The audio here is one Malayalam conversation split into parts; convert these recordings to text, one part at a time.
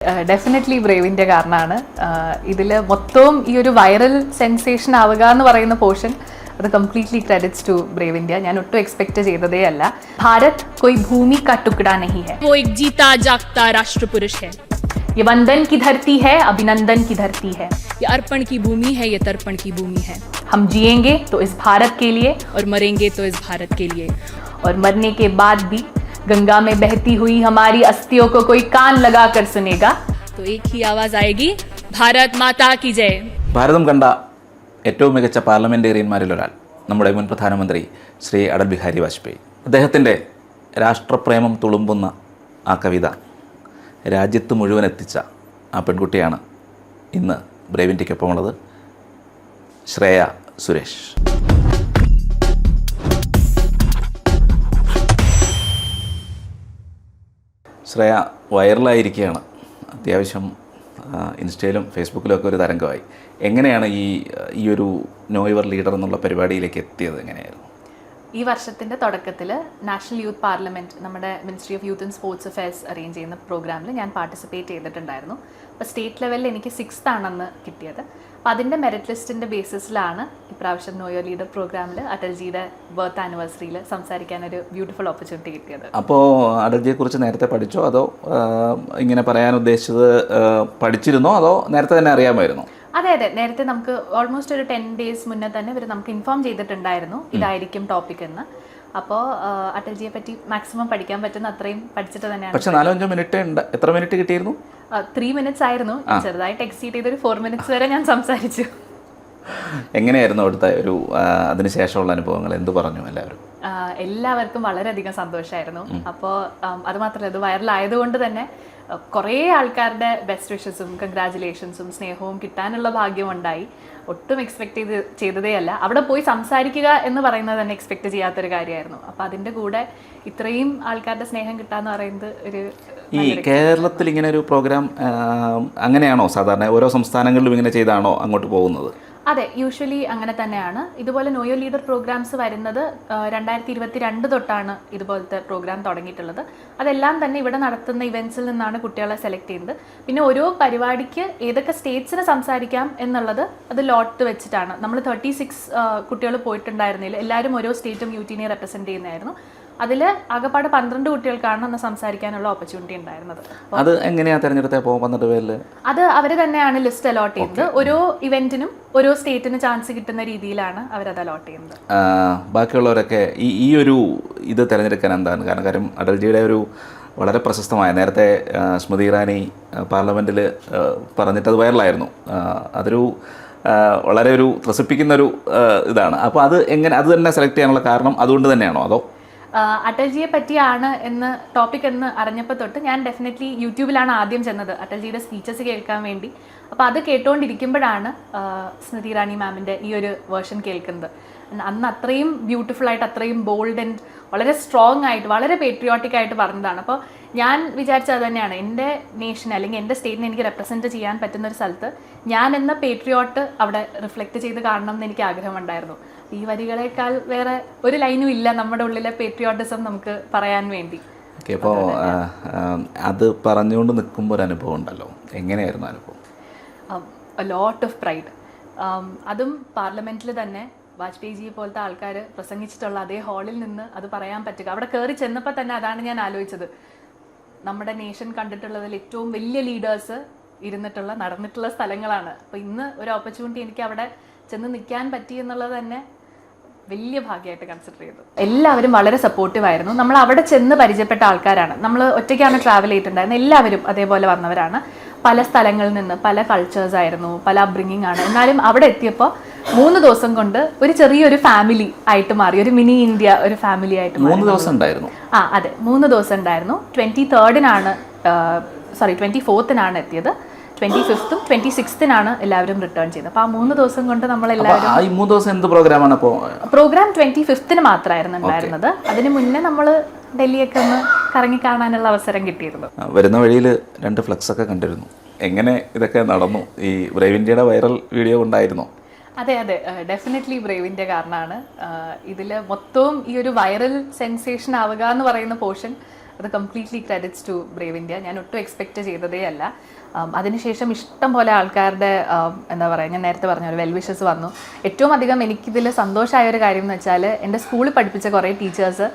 ഡെഫിനറ്റ്ലി ബ്രേവിൻ്റെ കാരണമാണ് ഇതിൽ മൊത്തവും ഈ ഒരു വൈറൽ സെൻസേഷൻ ആവുക എന്ന് പറയുന്ന പോർഷൻ അത് completely credits to brave India. ഞാൻ ഒട്ടും എക്സ്പെക്ട് ചെയ്തതേ അല്ല. ഭാരത് कोई भूमि का टुकड़ा नहीं है, वो एक जीता जागता राष्ट्र पुरुष है. ये वंदन की धरती है, अभिनंदन की धरती है. ये अर्पण की भूमि है, ये तर्पण की भूमि है. हम जिएंगे तो इस भारत के लिए और मरेंगे तो इस भारत के लिए. और मरने के बाद भी गंगा में बहती हुई हमारी अस्थियों को कोई कान लगा कर सुनेगा तो एक ही आवाज आएगी, भारत माता की जय. ഭാരതം കണ്ട ഏറ്റവും മികച്ച പാർലമെൻറ്റേറിയന്മാരിലൊരാൾ നമ്മുടെ മുൻ പ്രധാനമന്ത്രി ശ്രീ അടൽ ബിഹാരി വാജ്പേയി. അദ്ദേഹത്തിൻ്റെ രാഷ്ട്രപ്രേമം തുളുമ്പുന്ന ആ കവിത രാജ്യത്ത് മുഴുവൻ എത്തിച്ച ആ പെൺകുട്ടിയാണ് ഇന്ന് ബ്രേവ് ഇന്ത്യക്കൊപ്പമുള്ളത്, ശ്രേയ സുരേഷ്. ശ്രേയ വൈറലായിരിക്കുകയാണ്. അത്യാവശ്യം ഇൻസ്റ്റയിലും ഫേസ്ബുക്കിലും ഒക്കെ ഒരു തരംഗമായി. എങ്ങനെയാണ് ഈ ഒരു നോ യുവർ ലീഡർ എന്നുള്ള പരിപാടിയിലേക്ക് എത്തിയത്? എങ്ങനെയായിരുന്നു? ഈ വർഷത്തിൻ്റെ തുടക്കത്തിൽ നാഷണൽ യൂത്ത് പാർലമെൻറ്റ്, നമ്മുടെ ministry of youth and sports affairs arrange ചെയ്യുന്ന പ്രോഗ്രാമിൽ ഞാൻ പാർട്ടിസിപ്പേറ്റ് ചെയ്തിട്ടുണ്ടായിരുന്നു. അപ്പോൾ സ്റ്റേറ്റ് ലെവലിൽ എനിക്ക് 6th ആണെന്ന് കിട്ടിയത്. അപ്പോൾ അതിൻ്റെ മെറിറ്റ് ലിസ്റ്റിൻ്റെ ബേസിസിലാണ് ഇപ്രാവശ്യം നോ യുവർ ലീഡർ പ്രോഗ്രാമിൽ അടൽജിയുടെ ബർത്ത് ആനിവേഴ്സറിയിൽ സംസാരിക്കാനൊരു ബ്യൂട്ടിഫുൾ ഓപ്പർച്യൂണിറ്റി കിട്ടിയത്. അപ്പോൾ അടൽജിയെക്കുറിച്ച് നേരത്തെ പഠിച്ചോ, അതോ ഇങ്ങനെ പറയാൻ ഉദ്ദേശിച്ചത് പഠിച്ചിരുന്നോ, അതോ നേരത്തെ തന്നെ അറിയാമായിരുന്നോ? അതെ, നേരത്തെ നമുക്ക് ഓൾമോസ്റ്റ് ഒരു 10 days മുന്നേ തന്നെ ഇവർ നമുക്ക് ഇൻഫോം ചെയ്തിട്ടുണ്ടായിരുന്നു ഇതായിരിക്കും ടോപ്പിക് എന്ന്. അപ്പോൾ അടൽജിയെ പറ്റി മാക്സിമം പഠിക്കാൻ പറ്റുന്ന അത്രയും പഠിച്ചിട്ട് തന്നെയാണ്. പക്ഷെ 4-5 മിനിറ്റ് ഉണ്ട്. എത്ര മിനിറ്റ് കിട്ടിയിരുന്നു? 3 minutes ആയിരുന്നു. ചെറുതായിട്ട് എക്സീഡ് ചെയ്തൊരു 4 minutes വരെ ഞാൻ സംസാരിച്ചു. എങ്ങനെയായിരുന്നു അവിടുത്തെ ഒരു അതിനുശേഷമുള്ള അനുഭവങ്ങൾ? എന്ത് പറഞ്ഞു എല്ലാവരും? എല്ലാവർക്കും വളരെയധികം സന്തോഷമായിരുന്നു. അപ്പോൾ അതുമാത്രമല്ല, ഇത് വൈറലായതുകൊണ്ട് തന്നെ കുറേ ആൾക്കാരുടെ ബെസ്റ്റ് വിഷസും കൺഗ്രാജുലേഷൻസും സ്നേഹവും കിട്ടാനുള്ള ഭാഗ്യമുണ്ടായി. ഒട്ടും എക്സ്പെക്ട് ചെയ്തതേ അല്ല. അവിടെ പോയി സംസാരിക്കുക എന്ന് പറയുന്നത് തന്നെ എക്സ്പെക്ട് ചെയ്യാത്തൊരു കാര്യമായിരുന്നു. അപ്പോൾ അതിൻ്റെ കൂടെ ഇത്രയും ആൾക്കാരുടെ സ്നേഹം കിട്ടാന്ന് പറയുന്നത് ഒരു ഈ കേരളത്തിൽ ഇങ്ങനെ ഒരു പ്രോഗ്രാം അങ്ങനെയാണോ സാധാരണ? ഓരോ സംസ്ഥാനങ്ങളിലും ഇങ്ങനെ ചെയ്താണോ അങ്ങോട്ട് പോകുന്നത്? അതെ, യൂഷ്വലി അങ്ങനെ തന്നെയാണ്. ഇതുപോലെ നോ യുവർ ലീഡർ പ്രോഗ്രാംസ് വരുന്നത് 2022 തൊട്ടാണ് ഇതുപോലത്തെ പ്രോഗ്രാം തുടങ്ങിയിട്ടുള്ളത്. അതെല്ലാം തന്നെ ഇവിടെ നടത്തുന്ന ഇവൻറ്റ്സിൽ നിന്നാണ് കുട്ടികളെ സെലക്ട് ചെയ്യുന്നത്. പിന്നെ ഓരോ പരിപാടിക്ക് ഏതൊക്കെ സ്റ്റേറ്റ്സിന് സംസാരിക്കാം എന്നുള്ളത് അത് ലോട്ട് വെച്ചിട്ടാണ്. നമ്മൾ 36 കുട്ടികൾ പോയിട്ടുണ്ടായിരുന്നില്ല. എല്ലാവരും ഓരോ സ്റ്റേറ്റും യൂട്ടിനെ റെപ്രസെൻറ്റ് ചെയ്യുന്നതായിരുന്നു. അതിൽ ആകെപ്പാട് 12 കുട്ടികൾക്കാണ് അന്ന് സംസാരിക്കാനുള്ള ഓപ്പർച്യൂണിറ്റി ഉണ്ടായിരുന്നത്. അത് എങ്ങനെയാണ് തിരഞ്ഞെടുത്തത്? 12 പേരിൽ അത് അവർ തന്നെയാണ് ലിസ്റ്റ് അലോട്ട് ചെയ്യുന്നത്. ഓരോ ഇവന്റിനും ഓരോ സ്റ്റേറ്റിന് ചാൻസ് കിട്ടുന്ന രീതിയിലാണ് അവരത് അലോട്ട് ചെയ്യുന്നത്. ബാക്കിയുള്ളവരൊക്കെ ഈ ഒരു ഇത് തിരഞ്ഞെടുക്കാൻ എന്താണ് കാര്യം? അടൽജിയുടെ ഒരു വളരെ പ്രശസ്തമായ, നേരത്തെ സ്മൃതി ഇറാനി പാർലമെൻറ്റിൽ പറഞ്ഞിട്ട് അത് വൈറലായിരുന്നു. അതൊരു വളരെ ഒരു ത്രസിപ്പിക്കുന്നൊരു ഇതാണ്. അപ്പോൾ അത് അത് തന്നെ സെലക്ട് ചെയ്യാനുള്ള കാരണം അതുകൊണ്ട് തന്നെയാണോ, അതോ? അടൽജിയെ പറ്റിയാണ് എന്ന് ടോപ്പിക് എന്ന് അറിഞ്ഞപ്പോൾ തൊട്ട് ഞാൻ ഡെഫിനറ്റ്ലി യൂട്യൂബിലാണ് ആദ്യം ചെന്നത് അടൽജിയുടെ സ്പീച്ചസ് കേൾക്കാൻ വേണ്ടി. അപ്പോൾ അത് കേട്ടുകൊണ്ടിരിക്കുമ്പോഴാണ് സ്മൃതി ഇറാനി മാമിൻ്റെ ഈ ഒരു വേർഷൻ കേൾക്കുന്നത്. അന്ന് അത്രയും ബ്യൂട്ടിഫുൾ ആയിട്ട്, അത്രയും ബോൾഡ് ആൻഡ് വളരെ സ്ട്രോങ് ആയിട്ട്, വളരെ പേട്രിയോട്ടിക് ആയിട്ട് പറഞ്ഞതാണ്. അപ്പോൾ ഞാൻ വിചാരിച്ചത് തന്നെയാണ്, എൻ്റെ നേഷനെ അല്ലെങ്കിൽ എൻ്റെ സ്റ്റേറ്റിനെ എനിക്ക് റെപ്രസെൻറ്റ് ചെയ്യാൻ പറ്റുന്ന ഒരു സ്ഥലത്ത് ഞാൻ എന്ന പേട്രിയോട്ട് അവിടെ റിഫ്ലക്റ്റ് ചെയ്ത് കാണണം എന്ന് എനിക്ക് ആഗ്രഹമുണ്ടായിരുന്നു. ഈ വരികളേക്കാൾ വേറെ ഒരു ലൈനും ഇല്ല നമ്മുടെ ഉള്ളിലെ പേട്രിയോട്ടിസം നമുക്ക് പറയാൻ വേണ്ടി. ഓക്കെ, അപ്പോൾ അത് പറഞ്ഞുകൊണ്ട് നിൽക്കുമ്പോൾ ഒരു അനുഭവം ഉണ്ടല്ലോ, എങ്ങനെയായിരുന്നു അനുഭവം? Lot of pride. അതും പാർലമെൻറ്റിൽ തന്നെ വാജ്പേയിജിയെ പോലത്തെ ആൾക്കാർ പ്രസംഗിച്ചിട്ടുള്ള അതേ ഹാളിൽ നിന്ന് അത് പറയാൻ പറ്റുക. അവിടെ കയറി ചെന്നപ്പോൾ തന്നെ അതാണ് ഞാൻ ആലോചിച്ചത്. നമ്മുടെ നേഷൻ കണ്ടിട്ടുള്ളതിൽ ഏറ്റവും വലിയ ലീഡേഴ്സ് ഇരുന്നിട്ടുള്ള നടന്നിട്ടുള്ള സ്ഥലങ്ങളാണ്. അപ്പോൾ ഇന്ന് ഒരു ഓപ്പർച്യൂണിറ്റി എനിക്ക് അവിടെ ചെന്ന് നിൽക്കാൻ പറ്റി എന്നുള്ളത് തന്നെ വലിയ ഭാഗ്യമായിട്ട് കൺസിഡർ ചെയ്തു. എല്ലാവരും വളരെ സപ്പോർട്ടീവ് ആയിരുന്നു. നമ്മൾ അവിടെ ചെന്ന് പരിചയപ്പെട്ട ആൾക്കാരാണ്. നമ്മൾ ഒറ്റയ്ക്കാണ് ട്രാവൽ ചെയ്തിട്ടുണ്ടായിരുന്നത്. എല്ലാവരും അതേപോലെ വന്നവരാണ്. പല സ്ഥലങ്ങളിൽ നിന്ന്, പല കൾച്ചേഴ്സ് ആയിരുന്നു, പല അപ്ബ്രിങ്ങിങ് ആണ്. എന്നാലും അവിടെ എത്തിയപ്പോൾ 3 ദിവസം കൊണ്ട് ഒരു ചെറിയൊരു ഫാമിലി ആയിട്ട് മാറി. ഒരു മിനി ഇന്ത്യ, ഒരു ഫാമിലി ആയിട്ട് മാറി. 3 ദിവസം ഉണ്ടായിരുന്നു? അതെ, 3 ദിവസം ഉണ്ടായിരുന്നു. 24th എത്തിയത്. 25th 26th എല്ലാവരും റിട്ടേൺ ചെയ്തത്. അപ്പോൾ ആ 3 ദിവസം കൊണ്ട് നമ്മളെല്ലാവരും. 3 ദിവസം എന്ത് പ്രോഗ്രാമാണ്? അപ്പോൾ പ്രോഗ്രാം 25th മാത്രമായിരുന്നു ഉണ്ടായിരുന്നത്. അതിന് മുന്നേ നമ്മൾ ഡൽഹിയൊക്കെ ഒന്ന് കറങ്ങി കാണാനുള്ള അവസരം കിട്ടിയിരുന്നു. വരുന്ന വഴിയിൽ 2 ഫ്ലക്സ് ഒക്കെ കണ്ടിരുന്നു. എങ്ങനെ ഇതൊക്കെ നടന്നു? ഈ ബ്രേവ് ഇന്ത്യയുടെ വൈറൽ വീഡിയോ ഉണ്ടായിരുന്നോ? അതെ, ഡെഫിനറ്റ്ലി ബ്രേവ് ഇന്ത്യ കാരണമാണ്. ഇതിൽ മൊത്തവും ഈ ഒരു വൈറൽ സെൻസേഷൻ ആവുക എന്ന് പറയുന്ന പോർഷൻ അത് completely credits to brave India. ഞാൻ ഒട്ടും എക്സ്പെക്റ്റ് ചെയ്തതേ അല്ല. അതിനുശേഷം ഇഷ്ടം പോലെ ആൾക്കാരുടെ എന്താ പറയുക, ഞാൻ നേരത്തെ പറഞ്ഞ വെൽ വിഷസ് വന്നു. ഏറ്റവും അധികം എനിക്കിതിൽ സന്തോഷമായ ഒരു കാര്യം എന്ന് വെച്ചാൽ എൻ്റെ സ്കൂളിൽ പഠിപ്പിച്ച കുറേ ടീച്ചേഴ്സ്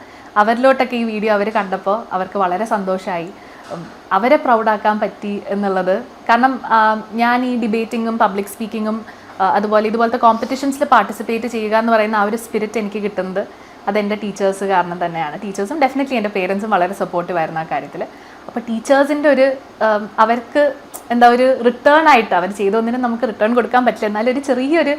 അവരിലോട്ടൊക്കെ ഈ വീഡിയോ അവർ കണ്ടപ്പോൾ അവർക്ക് വളരെ സന്തോഷമായി, അവരെ പ്രൗഡാക്കാൻ പറ്റി എന്നുള്ളത്. കാരണം ഞാൻ ഈ ഡിബേറ്റിങ്ങും പബ്ലിക് സ്പീക്കിങ്ങും അതുപോലെ ഇതുപോലത്തെ കോമ്പറ്റീഷൻസിൽ പാർട്ടിസിപ്പേറ്റ് ചെയ്യുക എന്ന് പറയുന്ന ആ ഒരു സ്പിരിറ്റ് എനിക്ക് കിട്ടുന്നത് അതെൻ്റെ ടീച്ചേഴ്സ് കാരണം തന്നെയാണ്. ടീച്ചേഴ്സും ഡെഫിനറ്റ്ലി എൻ്റെ പേരൻസും വളരെ സപ്പോർട്ടീവ് ആയിരുന്നു ആ കാര്യത്തിൽ. അപ്പോൾ ടീച്ചേഴ്സിൻ്റെ ഒരു അവർക്ക് എന്താ ഒരു റിട്ടേൺ ആയിട്ട് അവർ ചെയ്തൊന്നിനും നമുക്ക് റിട്ടേൺ കൊടുക്കാൻ പറ്റില്ല, എന്നാലും ഒരു ചെറിയൊരു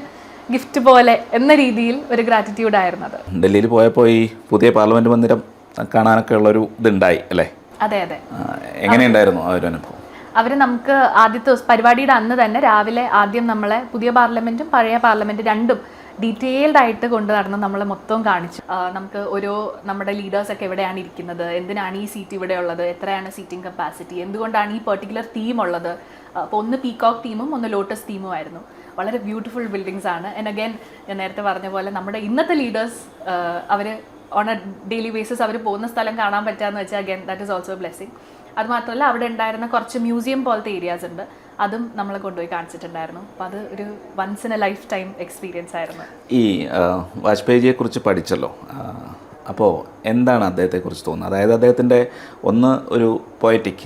ഗിഫ്റ്റ് പോലെ എന്ന രീതിയിൽ ഒരു ഗ്രാറ്റിറ്റ്യൂഡ് ആയിരുന്നത്. ഡൽഹിയിൽ പോയപ്പോൾ ഈ പുതിയ പാർലമെൻറ്റ് മന്ദിരം കാണാനൊക്കെ ഉള്ളൊരു ഇതുണ്ടായി അല്ലേ? അതെ അതെ. എങ്ങനെയുണ്ടായിരുന്നു ആ ഒരു അനുഭവം? അവർ നമുക്ക് ആദ്യത്തെ പരിപാടിയുടെ അന്ന് തന്നെ രാവിലെ ആദ്യം നമ്മളെ പുതിയ പാർലമെൻറ്റും പഴയ പാർലമെൻറ്റ് രണ്ടും ഡീറ്റെയിൽഡ് ആയിട്ട് കൊണ്ട് നടന്ന് നമ്മളെ മൊത്തം കാണിച്ചു. നമുക്ക് ഓരോ നമ്മുടെ ലീഡേഴ്സൊക്കെ എവിടെയാണ് ഇരിക്കുന്നത്, എന്തിനാണ് ഈ സീറ്റ് ഇവിടെ ഉള്ളത്, എത്രയാണ് സീറ്റിംഗ് കപ്പാസിറ്റി, എന്തുകൊണ്ടാണ് ഈ പെർട്ടിക്കുലർ തീം ഉള്ളത്. അപ്പോൾ ഒന്ന് പീകോക്ക് തീമും ഒന്ന് ലോട്ടസ് തീമും ആയിരുന്നു. വളരെ ബ്യൂട്ടിഫുൾ ബിൽഡിങ്സ് ആണ്. ആൻഡ് അഗൈൻ ഞാൻ നേരത്തെ പറഞ്ഞ പോലെ നമ്മുടെ ഇന്നത്തെ ലീഡേഴ്സ് അവർ ഓൺ എ ഡെയിലി ബേസിസ് അവർ പോകുന്ന സ്ഥലം കാണാൻ പറ്റുകയെന്ന് വെച്ചാൽ again that is also a blessing. അതുമാത്രമല്ല അവിടെ ഉണ്ടായിരുന്ന കുറച്ച് മ്യൂസിയം പോലത്തെ ഏരിയാസ് ഉണ്ട്, അതും നമ്മളെ കൊണ്ടുപോയി കാണിച്ചിട്ടുണ്ടായിരുന്നു. അപ്പോൾ അത് ഒരു once in a lifetime experience ആയിരുന്നു. ഈ വാജ്പേയിജിയെക്കുറിച്ച് പഠിച്ചല്ലോ, അപ്പോൾ എന്താണ് അദ്ദേഹത്തെക്കുറിച്ച് തോന്നുന്നത്? അതായത് അദ്ദേഹത്തിൻ്റെ ഒന്ന് ഒരു പോയറ്റിക്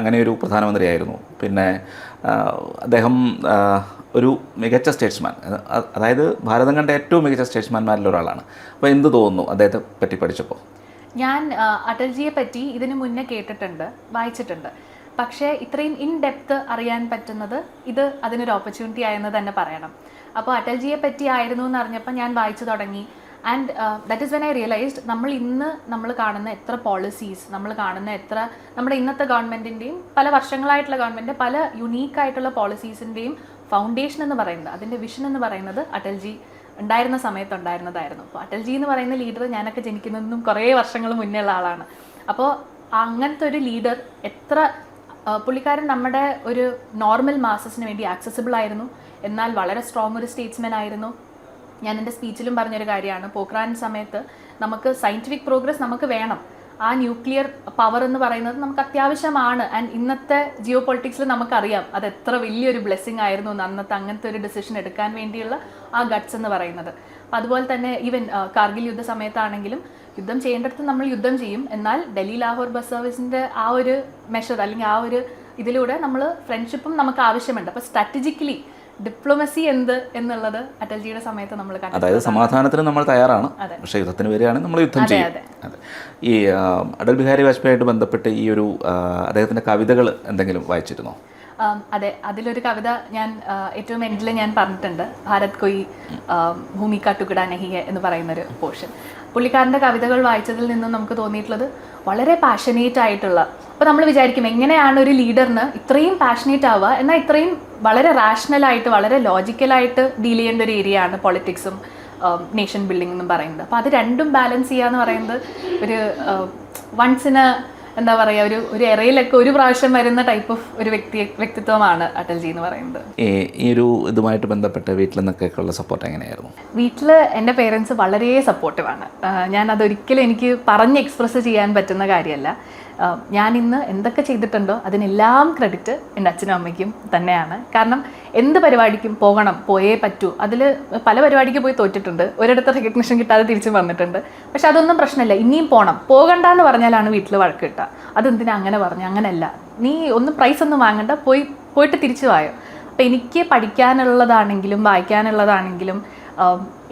അങ്ങനെ ഒരു പ്രധാനമന്ത്രിയായിരുന്നു, പിന്നെ അദ്ദേഹം ഒരു മികച്ച സ്റ്റേറ്റ്സ്മാൻ, അതായത് ഭാരതം കണ്ട ഏറ്റവും മികച്ച സ്റ്റേറ്റ്സ്മാൻമാരിൽ ഒരാളാണ്. അപ്പോൾ എന്ത് തോന്നുന്നു അദ്ദേഹത്തെ പറ്റി പഠിച്ചപ്പോൾ? ഞാൻ അടൽജിയെ പറ്റി ഇതിനു മുന്നേ കേട്ടിട്ടുണ്ട്, വായിച്ചിട്ടുണ്ട്. പക്ഷേ ഇത്രയും ഇൻ ഡെപ്ത് അറിയാൻ പറ്റുന്നത് ഇത് അതിനൊരു ഓപ്പർച്യൂണിറ്റി ആയെന്ന് തന്നെ പറയണം. അപ്പോൾ അടൽജിയെ പറ്റി ആയിരുന്നു എന്ന് അറിഞ്ഞപ്പോൾ ഞാൻ വായിച്ചു തുടങ്ങി. And that is when I realised നമ്മൾ കാണുന്ന എത്ര പോളിസീസ്, നമ്മൾ കാണുന്ന എത്ര നമ്മുടെ ഇന്നത്തെ ഗവൺമെൻറ്റിൻ്റെയും പല വർഷങ്ങളായിട്ടുള്ള ഗവൺമെൻറ് പല യുണീക്കായിട്ടുള്ള പോളിസീസിൻ്റെയും ഫൗണ്ടേഷൻ എന്ന് പറയുന്നത്, അതിൻ്റെ വിഷൻ എന്ന് പറയുന്നത് അടൽജി ഉണ്ടായിരുന്ന സമയത്ത് ഉണ്ടായിരുന്നതായിരുന്നു. അപ്പോൾ അടൽജി എന്ന് പറയുന്ന ലീഡർ ഞാനൊക്കെ ജനിക്കുന്നതിനും കുറേ വർഷങ്ങൾ മുന്നേ ഉള്ള ആളാണ്. അപ്പോൾ അങ്ങനത്തെ ഒരു ലീഡർ എത്ര പുള്ളിക്കാരൻ നമ്മുടെ ഒരു നോർമൽ മാസസിന് വേണ്ടി ആക്സസിബിൾ ആയിരുന്നു, എന്നാൽ വളരെ സ്ട്രോങ് ഒരു സ്റ്റേറ്റ്സ്മാൻ ആയിരുന്നു. ഞാൻ എൻ്റെ സ്പീച്ചിലും പറഞ്ഞൊരു കാര്യമാണ്, പോഖ്റാൻ സമയത്ത് നമുക്ക് സയൻറ്റിഫിക് പ്രോഗ്രസ് നമുക്ക് വേണം, ആ ന്യൂക്ലിയർ പവർ എന്ന് പറയുന്നത് നമുക്ക് അത്യാവശ്യമാണ്. ആൻഡ് ഇന്നത്തെ ജിയോ പൊളിറ്റിക്സിൽ നമുക്കറിയാം അത് എത്ര വലിയൊരു ബ്ലെസ്സിങ് ആയിരുന്നു അന്നത്തെ അങ്ങനത്തെ ഒരു ഡിസിഷൻ എടുക്കാൻ വേണ്ടിയുള്ള ആ ഗട്ട്സ് എന്ന് പറയുന്നത്. അപ്പം അതുപോലെ തന്നെ ഈവൻ കാർഗിൽ യുദ്ധ സമയത്താണെങ്കിലും യുദ്ധം ചെയ്യേണ്ടടുത്ത് നമ്മൾ യുദ്ധം ചെയ്യും, എന്നാൽ ഡൽഹി ലാഹോർ ബസ് സർവീസിൻ്റെ ആ ഒരു മെഷർ അല്ലെങ്കിൽ ആ ഒരു ഇതിലൂടെ നമ്മൾ ഫ്രണ്ട്ഷിപ്പും നമുക്ക് ആവശ്യമുണ്ട്. അപ്പോൾ സ്ട്രാറ്റജിക്കലി ഡിപ്ലോമസി എന്ത് എന്നുള്ളത് അടൽജിയുടെ സമയത്ത് നമ്മൾ കണ്ടു. അതായത് സമാധാനത്തിന് നമ്മൾ തയ്യാറാണ്, പക്ഷേ യുദ്ധത്തിന് വരികയാണെങ്കിൽ നമ്മൾ യുദ്ധം ചെയ്യും. അതെ. ഈ അടൽ ബിഹാരി വാജ്പേയിയായിട്ട് ബന്ധപ്പെട്ട് ഈ ഒരു അദ്ദേഹത്തിൻ്റെ കവിതകൾ എന്തെങ്കിലും വായിച്ചിരുന്നോ? അതെ, അതിലൊരു കവിത ഞാൻ ഏറ്റവും എൻഡിൽ ഞാൻ പറഞ്ഞിട്ടുണ്ട്, ഭാരത് കൊയ് ഭൂമി കാ ടുക്ഡ നഹി ഹൈ എന്ന് പറയുന്നൊരു പോർഷൻ. പുള്ളിക്കാരൻ്റെ കവിതകൾ വായിച്ചതിൽ നിന്നും നമുക്ക് തോന്നിയിട്ടുള്ളത് വളരെ പാഷനേറ്റ് ആയിട്ടുള്ള, അപ്പോൾ നമ്മൾ വിചാരിക്കും എങ്ങനെയാണ് ഒരു ലീഡറിന് ഇത്രയും പാഷനേറ്റ് ആവുക, എന്നാൽ ഇത്രയും വളരെ റാഷണലായിട്ട് വളരെ ലോജിക്കലായിട്ട് ഡീൽ ചെയ്യേണ്ട ഒരു ഏരിയ ആണ് പൊളിറ്റിക്സും നേഷൻ ബിൽഡിംഗ് എന്നും പറയുന്നത്. അപ്പോൾ അത് രണ്ടും ബാലൻസ് ചെയ്യുക എന്ന് പറയുന്നത് ഒരു വൺസിന് എന്താ പറയുക ഒരു എറയിലൊക്കെ ഒരു പ്രാവശ്യം വരുന്ന ടൈപ്പ് ഓഫ് ഒരു വ്യക്തിത്വമാണ് അടൽജി എന്ന് പറയുന്നത്. ഈ ഒരു ഇതുമായിട്ട് ബന്ധപ്പെട്ട് വീട്ടിൽ നിന്നൊക്കെ ഉള്ള സപ്പോർട്ട് എങ്ങനെയായിരുന്നു? വീട്ടിൽ എൻ്റെ പേരൻസ് വളരെ സപ്പോർട്ടീവാണ്. ഞാൻ അതൊരിക്കലും എനിക്ക് പറഞ്ഞ് എക്സ്പ്രസ് ചെയ്യാൻ പറ്റുന്ന കാര്യമല്ല. ഞാൻ ഇന്ന് എന്തൊക്കെ ചെയ്തിട്ടുണ്ടോ അതിനെല്ലാം ക്രെഡിറ്റ് എൻ്റെ അച്ഛനും അമ്മയ്ക്കും തന്നെയാണ്. കാരണം എന്ത് പരിപാടിക്കും പോകണം, പോയേ പറ്റൂ. അതിൽ പല പരിപാടിക്ക് പോയി തോറ്റിട്ടുണ്ട്, ഒരിടത്ത് റെക്കഗ്നിഷൻ കിട്ടാതെ തിരിച്ചു വന്നിട്ടുണ്ട്. പക്ഷെ അതൊന്നും പ്രശ്നമില്ല, ഇനിയും പോകണ്ടെന്ന് പറഞ്ഞാലാണ് വീട്ടിൽ വഴക്ക് കിട്ടുക. അതെന്തിനാ അങ്ങനെ പറഞ്ഞു, അങ്ങനെയല്ല, നീ ഒന്നും പ്രൈസ് ഒന്നും വാങ്ങണ്ട, പോയിട്ട് തിരിച്ചു വായോ. അപ്പോൾ എനിക്ക് പഠിക്കാനുള്ളതാണെങ്കിലും വായിക്കാനുള്ളതാണെങ്കിലും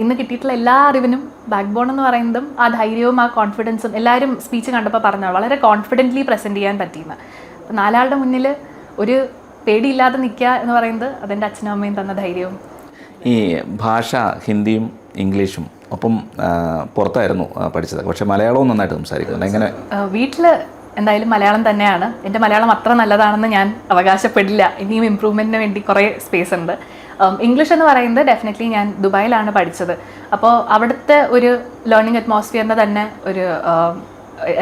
ഇന്ന് കിട്ടിയിട്ടുള്ള എല്ലാ അറിവിനും ബാക്ക് ബോൺ എന്ന് പറയുന്നതും ആ ധൈര്യവും ആ കോൺഫിഡൻസും എല്ലാവരും സ്പീച്ച് കണ്ടപ്പോൾ പറഞ്ഞാൽ വളരെ കോൺഫിഡൻ്റ്ലി പ്രസൻറ്റ് ചെയ്യാൻ പറ്റിയെന്ന്. അപ്പോൾ നാലാളുടെ മുന്നിൽ ഒരു പേടിയില്ലാതെ നിൽക്കുക എന്ന് പറയുന്നത് അതെൻ്റെ അച്ഛനും അമ്മയും തന്ന ധൈര്യവും. ഈ ഭാഷ ഹിന്ദിയും ഇംഗ്ലീഷും ഒപ്പം പുറത്തായിരുന്നു പഠിച്ചത്, പക്ഷേ മലയാളവും നന്നായിട്ട് സംസാരിക്കുന്നുണ്ട്. എങ്ങനെ? വീട്ടിൽ എന്തായാലും മലയാളം തന്നെയാണ്. എൻ്റെ മലയാളം അത്ര നല്ലതാണെന്ന് ഞാൻ അവകാശപ്പെടില്ല, ഇനിയും ഇമ്പ്രൂവ്മെൻറ്റിന് വേണ്ടി കുറേ സ്പേസ് ഉണ്ട്. ഇംഗ്ലീഷ് എന്ന് പറയുന്നത് ഡെഫിനറ്റ്ലി ഞാൻ ദുബായിലാണ് പഠിച്ചത്. അപ്പോൾ അവിടുത്തെ ഒരു ലേണിംഗ് അറ്റ്മോസ്ഫിയറിൻ്റെ തന്നെ ഒരു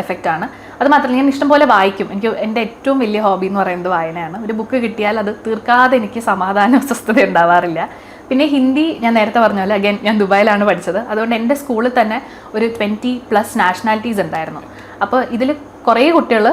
എഫക്റ്റാണ്. അത് മാത്രമല്ല ഞാൻ ഇഷ്ടംപോലെ വായിക്കും. എൻ്റെ ഏറ്റവും വലിയ ഹോബി എന്ന് പറയുന്നത് വായനയാണ്. ഒരു ബുക്ക് കിട്ടിയാൽ അത് തീർക്കാതെ എനിക്ക് സമാധാനം സ്വസ്ഥത ഉണ്ടാവാറില്ല. പിന്നെ ഹിന്ദി ഞാൻ നേരത്തെ പറഞ്ഞ പോലെ അഗൈൻ ഞാൻ ദുബായിലാണ് പഠിച്ചത്. അതുകൊണ്ട് എൻ്റെ സ്കൂളിൽ തന്നെ ഒരു 20+ നാഷണാലിറ്റീസ് ഉണ്ടായിരുന്നു. അപ്പോൾ ഇതിൽ കുറേ കുട്ടികൾ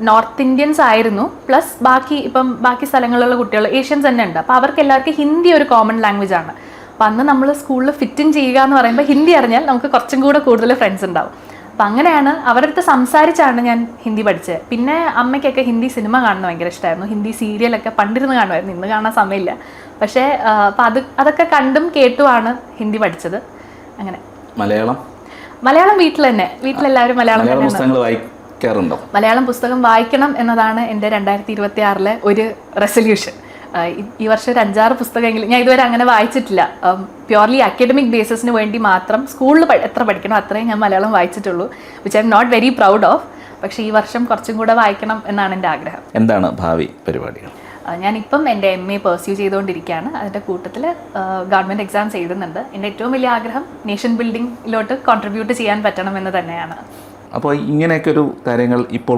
നോർത്ത് ഇന്ത്യൻസ് ആയിരുന്നു, പ്ലസ് ബാക്കി സ്ഥലങ്ങളിലുള്ള കുട്ടികൾ ഏഷ്യൻസ് തന്നെ ഉണ്ട്. അപ്പോൾ അവർക്ക് എല്ലാവർക്കും ഹിന്ദി ഒരു കോമൺ ലാംഗ്വേജ് ആണ്. അപ്പം അന്ന് നമ്മൾ സ്കൂളിൽ ഫിറ്റ് ഇൻ ചെയ്യുക എന്ന് പറയുമ്പോൾ ഹിന്ദി അറിഞ്ഞാൽ നമുക്ക് കുറച്ചും കൂടെ കൂടുതൽ ഫ്രണ്ട്സ് ഉണ്ടാവും. അപ്പം അങ്ങനെയാണ് അവരുടെ അടുത്ത് സംസാരിച്ചാണ് ഞാൻ ഹിന്ദി പഠിച്ചത്. പിന്നെ അമ്മയ്ക്കൊക്കെ ഹിന്ദി സിനിമ കാണുന്നത് ഭയങ്കര ഇഷ്ടമായിരുന്നു. ഹിന്ദി സീരിയലൊക്കെ പണ്ടിരുന്ന് കാണുമായിരുന്നു, ഇന്ന് കാണാൻ സമയമില്ല. പക്ഷേ അപ്പം അതൊക്കെ കണ്ടും കേട്ടുമാണ് ഹിന്ദി പഠിച്ചത്. അങ്ങനെ മലയാളം വീട്ടിലെല്ലാവരും മലയാളം വായിക്കാറുണ്ടോ? മലയാളം പുസ്തകം വായിക്കണം എന്നതാണ് എൻ്റെ 2026 ഒരു റെസൊല്യൂഷൻ. ഈ വർഷം ഒരു 5-6 പുസ്തകമെങ്കിലും ഞാൻ ഇതുവരെ അങ്ങനെ വായിച്ചിട്ടില്ല. പ്യോർലി അക്കാഡമിക് ബേസിസിന് വേണ്ടി മാത്രം സ്കൂളിൽ എത്ര പഠിക്കണോ അത്രയും ഞാൻ മലയാളം വായിച്ചിട്ടുള്ളൂ, which I am not very proud of. പക്ഷേ ഈ വർഷം കുറച്ചും കൂടെ വായിക്കണം എന്നാണ് എൻ്റെ ആഗ്രഹം. എന്താണ് ഭാവി പരിപാടികൾ? ഞാനിപ്പം എൻ്റെ MA പെർസ്യൂ ചെയ്തുകൊണ്ടിരിക്കുകയാണ്. അതിൻ്റെ കൂട്ടത്തിൽ ഗവൺമെൻറ് എക്സാംസ് എഴുതുന്നുണ്ട്. എൻ്റെ ഏറ്റവും വലിയ ആഗ്രഹം നേഷൻ ബിൽഡിങ്ങിലോട്ട് കോൺട്രിബ്യൂട്ട് ചെയ്യാൻ പറ്റണം എന്ന് തന്നെയാണ്. അപ്പോൾ ഇങ്ങനെയൊക്കെ ഒരു കാര്യങ്ങൾ ഇപ്പോൾ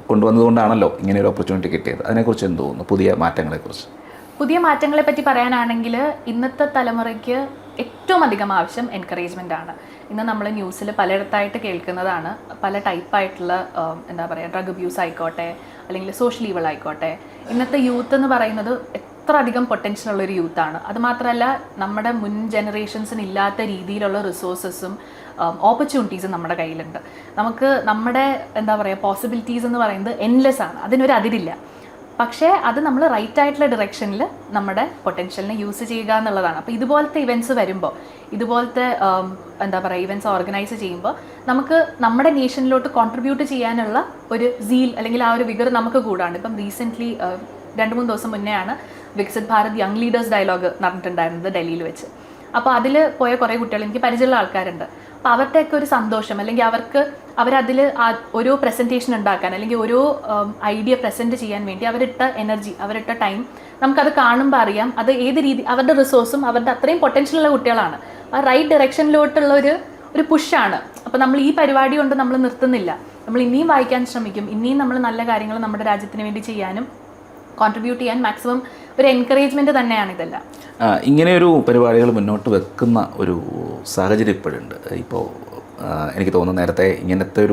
കൊണ്ടുവന്നതുകൊണ്ടാണല്ലോ ഇങ്ങനെ ഒരു ഓപ്പർച്യൂണിറ്റി കിട്ടിയത്. അതിനെക്കുറിച്ച് എന്ത് തോന്നുന്നു? പുതിയ മാറ്റങ്ങളെ പറ്റി പറയാനാണെങ്കിൽ ഇന്നത്തെ തലമുറയ്ക്ക് ഏറ്റവും അധികം ആവശ്യം എൻകറേജ്മെൻ്റ് ആണ്. ഇന്ന് നമ്മൾ ന്യൂസിൽ പലയിടത്തായിട്ട് കേൾക്കുന്നതാണ് പല ടൈപ്പായിട്ടുള്ള ഡ്രഗ് അബ്യൂസ് ആയിക്കോട്ടെ, അല്ലെങ്കിൽ സോഷ്യൽ ഈവൾ ആയിക്കോട്ടെ. ഇന്നത്തെ യൂത്ത് എന്ന് പറയുന്നത് എത്ര അധികം പൊട്ടൻഷ്യൽ ഉള്ളൊരു യൂത്താണ്. അതുമാത്രമല്ല നമ്മുടെ മുൻ ജനറേഷൻസിന് ഇല്ലാത്ത രീതിയിലുള്ള റിസോഴ്സസും ഓപ്പർച്യൂണിറ്റീസും നമ്മുടെ കയ്യിലുണ്ട്. നമുക്ക് നമ്മുടെ പോസിബിലിറ്റീസ് എന്ന് പറയുന്നത് എൻലെസ് ആണ്, അതിനൊരു അതിരില്ല. പക്ഷേ അത് നമ്മൾ റൈറ്റ് ആയിട്ടുള്ള ഡിറക്ഷനിൽ നമ്മുടെ പൊട്ടൻഷ്യലിനെ യൂസ് ചെയ്യുക എന്നുള്ളതാണ്. അപ്പോൾ ഇതുപോലത്തെ ഇവൻറ്റ്സ് വരുമ്പോൾ, ഇതുപോലത്തെ ഇവൻറ്റ്സ് ഓർഗനൈസ് ചെയ്യുമ്പോൾ നമുക്ക് നമ്മുടെ നേഷനിലോട്ട് കോൺട്രിബ്യൂട്ട് ചെയ്യാനുള്ള ഒരു സീൽ അല്ലെങ്കിൽ ആ ഒരു വിഗർ നമുക്ക് കൂടാണ്. ഇപ്പം റീസെൻ്റ്ലി 2-3 ദിവസം മുന്നെയാണ് Viksit Bharat young leaders dialogue നടന്നിട്ടുണ്ടായിരുന്നത് ഡൽഹിയിൽ വെച്ച്. അപ്പോൾ അതിൽ പോയ കുറേ കുട്ടികൾ എനിക്ക് പരിചയമുള്ള ആൾക്കാരുണ്ട്. അപ്പോൾ അവരുടെയൊക്കെ ഒരു സന്തോഷം, അല്ലെങ്കിൽ അവരതിൽ ഓരോ പ്രസൻറ്റേഷൻ ഉണ്ടാക്കാൻ അല്ലെങ്കിൽ ഓരോ ഐഡിയ പ്രസൻറ്റ് ചെയ്യാൻ വേണ്ടി അവരിട്ട എനർജി, അവരിട്ട ടൈം നമുക്കത് കാണുമ്പോൾ അറിയാം അത് ഏത് രീതി അവരുടെ റിസോഴ്സും അവരുടെ അത്രയും പൊട്ടൻഷ്യലുള്ള കുട്ടികളാണ്. ആ റൈറ്റ് ഡയറക്ഷനിലോട്ടുള്ള ഒരു പുഷാണ്. അപ്പോൾ നമ്മൾ ഈ പരിപാടി കൊണ്ട് നമ്മൾ നിർത്തുന്നില്ല, നമ്മൾ ഇനിയും വായിക്കാൻ ശ്രമിക്കും, ഇനിയും നമ്മൾ നല്ല കാര്യങ്ങൾ നമ്മുടെ രാജ്യത്തിന് വേണ്ടി ചെയ്യാനും കോൺട്രിബ്യൂട്ട് ചെയ്യാൻ മാക്സിമം ഒരു എൻകറേജ്മെൻറ്റ് തന്നെയാണ് ഇതെല്ലാം. ഇങ്ങനെയൊരു പരിപാടികൾ മുന്നോട്ട് വെക്കുന്ന ഒരു സാഹചര്യം ഇപ്പോഴുണ്ട്. ഇപ്പോൾ എനിക്ക് തോന്നുന്നു നേരത്തെ ഇങ്ങനത്തെ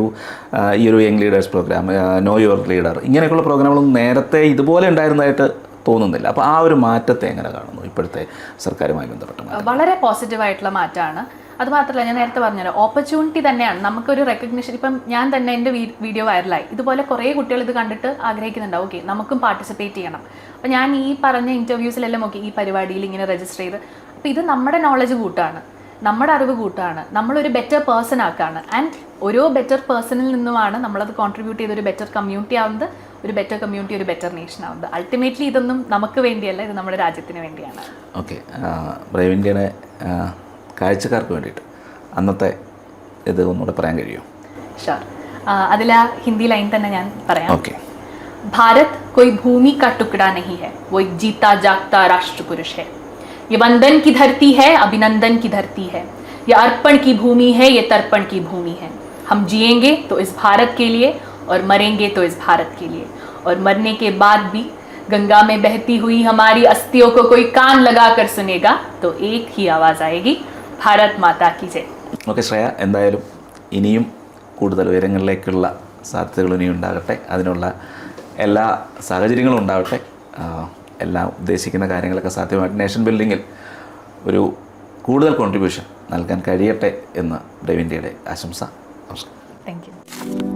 ഈ ഒരു young leaders programme, know your leader, ഇങ്ങനെയൊക്കെയുള്ള പ്രോഗ്രാമുകളൊന്നും നേരത്തെ ഇതുപോലെ ഉണ്ടായിരുന്നതായിട്ട് തോന്നുന്നില്ല. അപ്പോൾ ആ ഒരു മാറ്റത്തെ എങ്ങനെ കാണുന്നു ഇപ്പോഴത്തെ സർക്കാരുമായി ബന്ധപ്പെട്ട്? വളരെ പോസിറ്റീവായിട്ടുള്ള മാറ്റമാണ്. അതുമാത്രമല്ല, ഞാൻ നേരത്തെ പറഞ്ഞല്ലോ, ഓപ്പർച്യൂണിറ്റി തന്നെയാണ് നമുക്കൊരു റെക്കഗ്നിഷൻ. ഇപ്പം ഞാൻ തന്നെ എൻ്റെ വീഡിയോ വൈറലായി, ഇതുപോലെ കുറേ കുട്ടികൾ ഇത് കണ്ടിട്ട് ആഗ്രഹിക്കുന്നുണ്ടാവും, ഓക്കെ നമുക്കും പാർട്ടിസിപ്പേറ്റ് ചെയ്യണം. അപ്പോൾ ഞാൻ ഈ പറഞ്ഞ ഇൻ്റർവ്യൂസിലെല്ലാം ഈ പരിപാടിയിൽ ഇങ്ങനെ രജിസ്റ്റർ ചെയ്ത്, അപ്പോൾ ഇത് നമ്മുടെ നോളജ് കൂട്ടാണ്, നമ്മുടെ അറിവ് കൂട്ടാണ്, നമ്മളൊരു ബെറ്റർ പേഴ്സൺ ആക്കാണ്. ആൻഡ് ഓരോ ബെറ്റർ പേഴ്സണിൽ നിന്നുമാണ് നമ്മളത് കോൺട്രിബ്യൂട്ട് ചെയ്ത് ഒരു ബെറ്റർ കമ്മ്യൂണിറ്റി ആവുന്നത്, ഒരു ബെറ്റർ കമ്മ്യൂണിറ്റി ഒരു ബെറ്റർ നേഷൻ ആവുന്നത്. അൾട്ടിമേറ്റ്ലി ഇതൊന്നും നമുക്ക് വേണ്ടിയല്ല, ഇത് നമ്മുടെ രാജ്യത്തിന് വേണ്ടിയാണ്. ഓക്കെ, ബ്രേവ് ഇന്ത്യയുടെ കാഴ്ചക്കാർക്ക് വേണ്ടിയിട്ട് അന്നത്തെ ഇത് ഒന്നുകൂടെ പറയാൻ കഴിയുമോ? ഷുവർ. അതിൽ ഹിന്ദി ലൈൻ തന്നെ ഞാൻ പറയാം. ഓക്കെ. भारत कोई भूमि का टुकड़ा नहीं है, वो एक जीता जागता राष्ट्र पुरुष है. ये वंदन की धरती है, अभिनंदन की धरती है. ये अर्पण की भूमि है, ये तर्पण की भूमि है. हम जिएंगे तो इस भारत के लिए और मरेंगे तो इस भारत के लिए. और मरने के बाद भी गंगा में बहती हुई हमारी अस्थियों को कोई कान लगाकर सुनेगा तो एक ही आवाज़ आएगी, भारत माता की जय. ഓക്കെ ശ്രേയ, എന്തായാലും ഇനിയും കൂടുതൽ ഉയരങ്ങളിലേക്കുള്ള സാധ്യതകൾ ഇനിയും ഉണ്ടാകട്ടെ, അതിനുള്ള എല്ലാ സാഹചര്യങ്ങളും ഉണ്ടാവട്ടെ, എല്ലാം ഉദ്ദേശിക്കുന്ന കാര്യങ്ങളൊക്കെ സാധ്യമായിട്ട് നേഷൻ ബിൽഡിങ്ങിൽ ഒരു കൂടുതൽ കോൺട്രിബ്യൂഷൻ നൽകാൻ കഴിയട്ടെ എന്ന് ബ്രേവ് ഇന്ത്യയുടെ ആശംസ. നമസ്കാരം. Thank you.